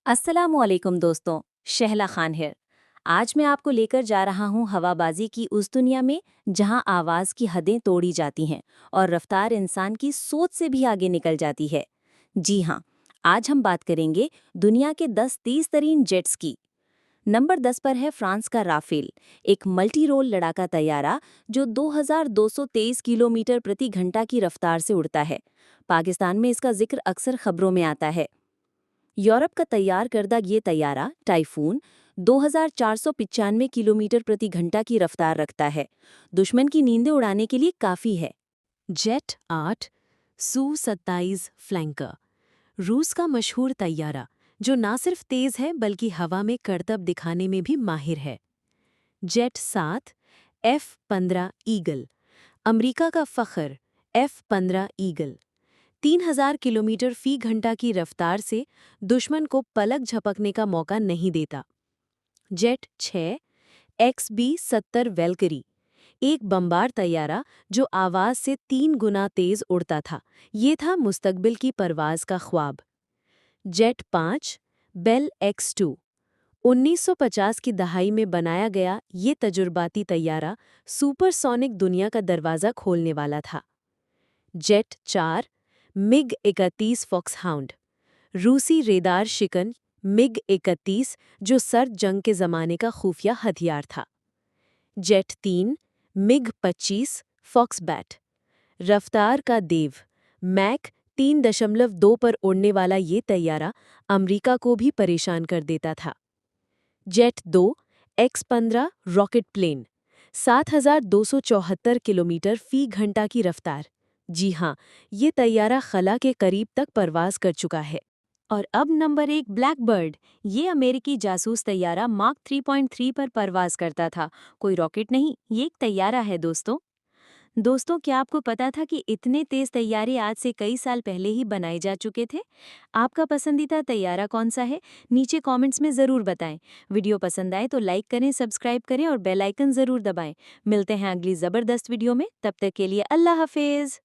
अस्सलामुअलैकुम दोस्तों, शहला खान है। आज मैं आपको लेकर जा रहा हूँ हवाबाजी की उस दुनिया में जहाँ आवाज़ की हदें तोड़ी जाती हैं और रफ्तार इंसान की सोच से भी आगे निकल जाती है। जी हाँ, आज हम बात करेंगे दुनिया के 10 तेज़ तरीन जेट्स की। नंबर 10 पर है फ्रांस का राफेल, एक मल्टी रोल लड़ाका तैयारा जो 2223 किलोमीटर प्रति घंटा की रफ्तार से उड़ता है। पाकिस्तान में इसका जिक्र अक्सर खबरों में आता है। यूरोप का तैयार करदा ये तैयारा टाइफून 2495 किलोमीटर प्रति घंटा की रफ्तार रखता है। दुश्मन की नींदें उड़ाने के लिए काफ़ी है। जेट 8 सू-27 फ्लैंकर रूस का मशहूर तैयारा जो ना सिर्फ तेज है बल्कि हवा में करतब दिखाने में भी माहिर है। जेट 7 F-15 ईगल अमेरिका का फ़ख्र। F-15 ईगल 3000 किलोमीटर फी घंटा की रफ्तार से दुश्मन को पलक झपकने का मौका नहीं देता। जेट 6 XB-70 वेल्करी एक बमबार तैयारा जो आवाज से 3 गुना तेज उड़ता था। ये था मुस्तकबिल की परवाज का ख्वाब। जेट 5 बेल X-2 1950 की दहाई में बनाया गया ये तजुर्बाती तैयारा सुपरसोनिक दुनिया का दरवाज़ा खोलने वाला था। जेट 4 मिग 31 फॉक्सहाउंड रूसी रेदार शिकन मिग 31 जो सर्द जंग के ज़माने का खुफिया हथियार था। जेट 3 मिग 25 फॉक्सबैट रफ्तार का देव मैक 3.2 पर उड़ने वाला ये तैयारा अमेरिका को भी परेशान कर देता था। Jet 2 X-15 rocket plane 7274 kilometre फी घंटा की रफ्तार। जी हाँ, ये तैयारा खला के करीब तक परवाज कर चुका है। और अब नंबर 1 ब्लैकबर्ड। ये अमेरिकी जासूस तैयारा मार्क 3.3 पर परवाज करता था। कोई रॉकेट नहीं, ये एक तैयारा है दोस्तों, क्या आपको पता था कि इतने तेज तैयारे आज से कई साल पहले ही बनाए जा चुके थे? आपका पसंदीदा तैयारा कौन सा है? नीचे कमेंट्स में ज़रूर बताएं। वीडियो पसंद आए तो लाइक करें, सब्सक्राइब करें और बेल आइकन ज़रूर दबाएं। मिलते हैं अगली ज़बरदस्त वीडियो में, तब तक के लिए अल्लाह हाफिज़।